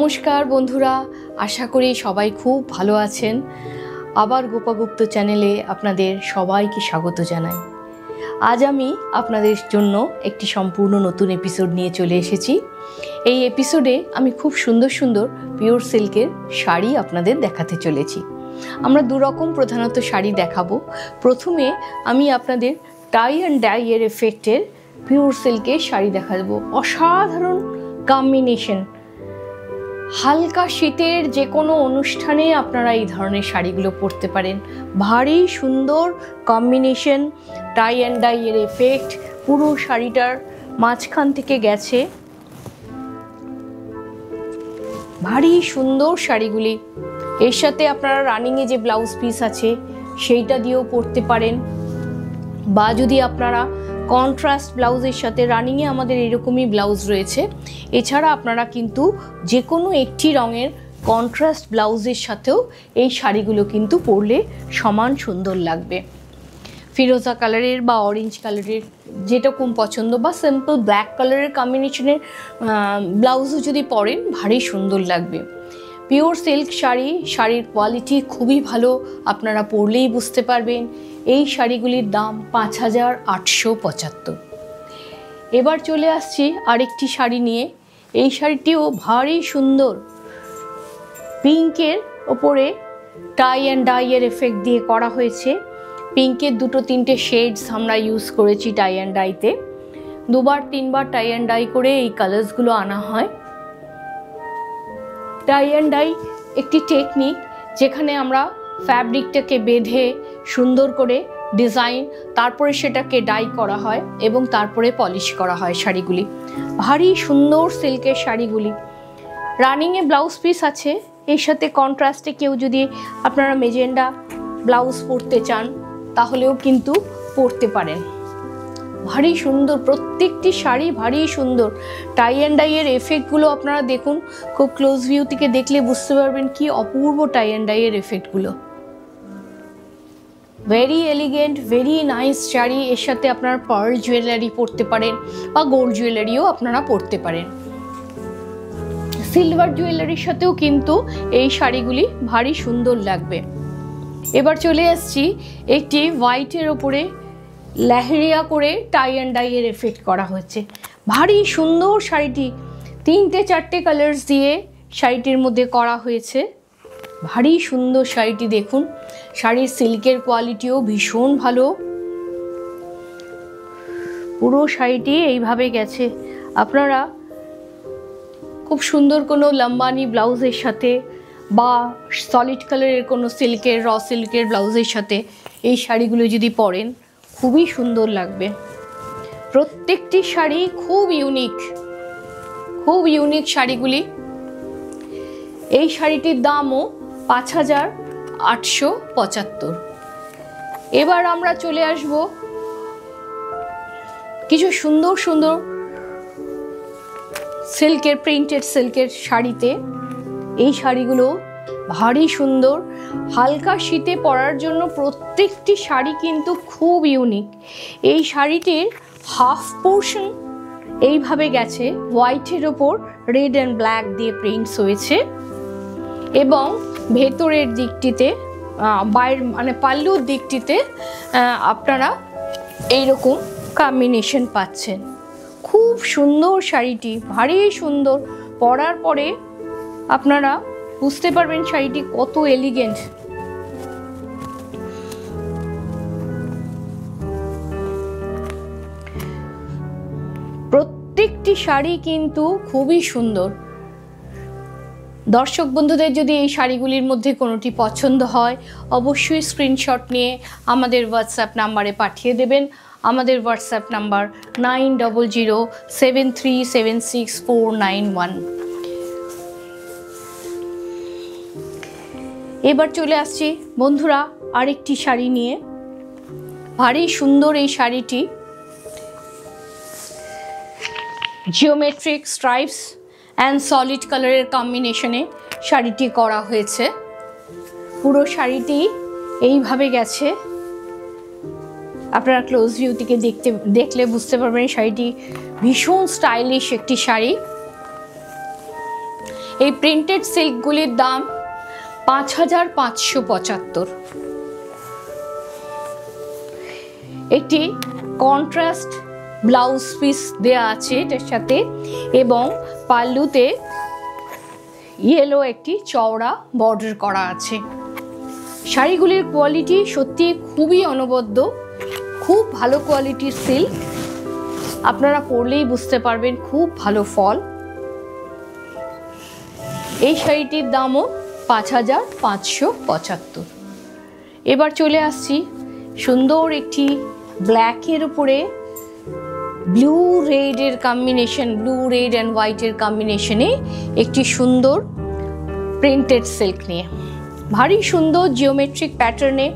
নমস্কার বন্ধুরা, আশা করি সবাই খুব ভালো আছেন। আবার গোপাগুপ্ত চ্যানেলে আপনাদের সবাইকে স্বাগত জানাই। আজ আমি আপনাদের জন্য একটি সম্পূর্ণ নতুন এপিসোড নিয়ে চলে এসেছি। এই এপিসোডে আমি খুব সুন্দর সুন্দর পিওর সিল্কের শাড়ি আপনাদের দেখাতে চলেছি। আমরা দুরকম প্রধানত শাড়ি দেখাবো। প্রথমে আমি আপনাদের টাই অ্যান্ড ডাই এর এফেক্টের পিওর সিল্কের শাড়ি দেখাবো। অসাধারণ কম্বিনেশন। হালকা শীতের যে কোনো অনুষ্ঠানে আপনারা এই ধরনের শাড়িগুলো পরতে পারেন। ভারী সুন্দর কম্বিনেশন, টাই অ্যান্ড ডাই এর এফেক্ট পুরো শাড়িটার মাঝখান থেকে গেছে। ভারী সুন্দর শাড়িগুলি। এর সাথে আপনারা রানিংয়ে যে ব্লাউজ পিস আছে সেইটা দিয়েও পরতে পারেন, বা যদি আপনারা কন্ট্রাস্ট ব্লাউজের সাথে, রানিংয়ে আমাদের এরকমই ব্লাউজ রয়েছে, এছাড়া আপনারা কিন্তু যে কোনো একটি রঙের কন্ট্রাস্ট ব্লাউজের সাথেও এই শাড়িগুলো কিন্তু পরলে সমান সুন্দর লাগবে। ফিরোজা কালারের বা অরেঞ্জ কালারের যেরকম পছন্দ, বা সিম্পল ব্ল্যাক কালারের কম্বিনেশনের ব্লাউজও যদি পরেন ভারী সুন্দর লাগবে। পিওর সিল্ক শাড়ি, শাড়ির কোয়ালিটি খুবই ভালো, আপনারা পরলেই বুঝতে পারবেন। এই শাড়িগুলির দাম 5,875। এবার চলে আসছি আরেকটি শাড়ি নিয়ে। এই শাড়িটিও ভারী সুন্দর, পিঙ্কের ওপরে টাই অ্যান্ড ডাই এর এফেক্ট দিয়ে করা হয়েছে। পিঙ্কের 2-3টে শেডস আমরা ইউজ করেছি tie and ডাইতে। 2-3বার tie and die করে এই কালার্সগুলো আনা হয়। টাই অ্যান্ড ডাই একটি টেকনিক, যেখানে আমরা ফ্যাব্রিকটাকে বেঁধে সুন্দর করে ডিজাইন, তারপরে সেটাকে ডাই করা হয় এবং তারপরে পলিশ করা হয় শাড়িগুলি। ভারী সুন্দর সিল্কের শাড়িগুলি। রানিংয়ে ব্লাউজ পিস আছে, এর সাথে কন্ট্রাস্টে কেউ যদি আপনারা মেজেন্ডা ব্লাউজ পরতে চান তাহলেও কিন্তু পরতে পারেন। ভারী সুন্দর প্রত্যেকটি শাড়ি, ভারী সুন্দর। টাই অ্যান্ড ডাই এর এফেক্টগুলো আপনারা দেখুন, খুব ক্লোজ ভিউ থেকে দেখলে বুঝতে পারবেন কি অপূর্ব টাই অ্যান্ড ডাই এর এফেক্টগুলো। Very elegant, very nice sari. এর সাথে আপনারা পার্ল জুয়েলারি পরতে পারেন, বা গোল্ড জুয়েলারিও আপনারা পরতে পারেন। সিলভার জুয়েলারির সাথেও কিন্তু এই শাড়িগুলি ভারী সুন্দর লাগবে। এবার চলে আসছি একটি হোয়াইটের ওপরে লেহেরিয়া করে টাই অ্যান্ড ডাই এর এফেক্ট করা হয়েছে। ভারী সুন্দর শাড়িটি, 3-4টে কালার্স দিয়ে শাড়িটির মধ্যে করা হয়েছে। ভারী সুন্দর শাড়িটি দেখুন। শাড়ির সিল্কের কোয়ালিটিও ভীষণ ভালো। পুরো শাড়িটি এইভাবে গেছে। আপনারা খুব সুন্দর কোনো লম্বানি ব্লাউজের সাথে, বা সলিড কালারের কোনো সিল্কের, র সিল্কের ব্লাউজের সাথে এই শাড়িগুলো যদি পরেন খুবই সুন্দর লাগবে। প্রত্যেকটি শাড়ি খুব ইউনিক, খুব ইউনিক শাড়িগুলি। এই শাড়িটির দামও 5,875। এবার আমরা চলে আসব কিছু সুন্দর সুন্দর সিল্কের, প্রিন্টেড সিল্কের শাড়িতে। এই শাড়িগুলো ভারী সুন্দর, হালকা শীতে পরার জন্য প্রত্যেকটি শাড়ি কিন্তু খুব ইউনিক। এই শাড়িটির হাফ পোর্শন এইভাবে গেছে, হোয়াইটের ওপর রেড অ্যান্ড ব্ল্যাক দিয়ে প্রিন্টস হয়েছে, এবং ভেতরের দিকটিতে, বাইরের মানে পাল্লুর দিকটিতে আপনারা এইরকম কম্বিনেশন পাচ্ছেন। খুব সুন্দর শাড়িটি, ভারী সুন্দর। পরার পরে আপনারা বুঝতে পারবেন শাড়িটি কত এলিগেন্ট। প্রত্যেকটি শাড়ি কিন্তু খুবই সুন্দর। দর্শক বন্ধুদের যদি এই শাড়িগুলির মধ্যে কোনোটি পছন্দ হয় অবশ্যই স্ক্রিনশট নিয়ে আমাদের হোয়াটসঅ্যাপ নাম্বারে পাঠিয়ে দেবেন। আমাদের হোয়াটসঅ্যাপ নাম্বার 9007376491। এবার চলে আসছি বন্ধুরা আরেকটি শাড়ি নিয়ে। ভারী সুন্দর এই শাড়িটি। জিওমেট্রিক স্ট্রাইপস অ্যান্ড সলিড কালারের কম্বিনেশনে শাড়িটি করা হয়েছে। পুরো শাড়িটি এইভাবে গেছে। আপনারা ক্লোজ ভিউ থেকে দেখলে বুঝতে পারবেন শাড়িটি ভীষণ স্টাইলিশ একটি শাড়ি। এই প্রিন্টেড সিল্কগুলির দাম 5575। একটি কন্ট্রাস্ট ব্লাউজ পিস দেয়া আছে এটার সাথে, এবং পাল্লুতে ইয়েলো একটি চওড়া বর্ডার করা আছে। শাড়িগুলির কোয়ালিটি সত্যি খুবই অনবদ্য, খুব ভালো কোয়ালিটির সিল্ক, আপনারা পরলেই বুঝতে পারবেন খুব ভালো ফল। এই শাড়িটির দামও 5575। এবার চলে আসছি সুন্দর একটি ব্ল্যাকের উপরে ব্লু রেডের কম্বিনেশন, ব্লু রেড অ্যান্ড হোয়াইটের কম্বিনেশনে একটি সুন্দর প্রিন্টেড সিল্ক নিয়ে। ভারী সুন্দর জিওমেট্রিক প্যাটার্নে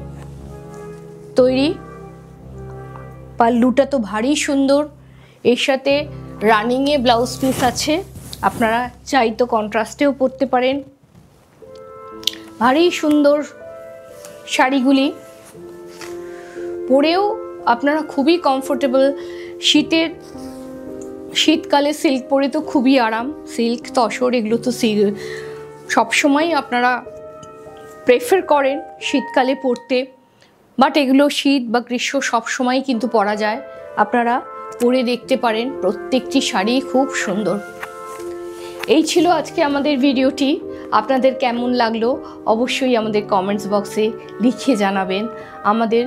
তৈরি, পাল্লুটা তো ভারী সুন্দর, এর সাথে রানিংয়ে ব্লাউজ পিস আছে, আপনারা চাই তো কন্ট্রাস্টেও পরতে পারেন। ভারী সুন্দর শাড়িগুলি, পরেও আপনারা খুবই কমফোর্টেবল। শীতকালে সিল্ক পরে তো খুবই আরাম, সিল্ক তসর এগুলো তো সবসময় আপনারা প্রেফার করেন শীতকালে পরতে, বাট এগুলো শীত বা গ্রীষ্ম সবসময় কিন্তু পরা যায়, আপনারা পরে দেখতে পারেন। প্রত্যেকটি শাড়ি খুব সুন্দর। এই ছিল আজকে আমাদের ভিডিওটি। আপনাদের কেমন লাগলো অবশ্যই আমাদের কমেন্টস বক্সে লিখে জানাবেন। আমাদের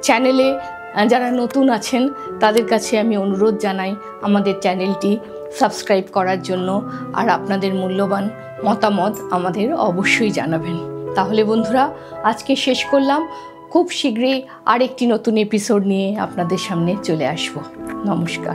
চ্যানেলে যারা নতুন আছেন তাদের কাছে আমি অনুরোধ জানাই আমাদের চ্যানেলটি সাবস্ক্রাইব করার জন্য, আর আপনাদের মূল্যবান মতামত আমাদের অবশ্যই জানাবেন। তাহলে বন্ধুরা আজকে শেষ করলাম, খুব শীঘ্রই আরেকটি নতুন এপিসোড নিয়ে আপনাদের সামনে চলে আসব। নমস্কার।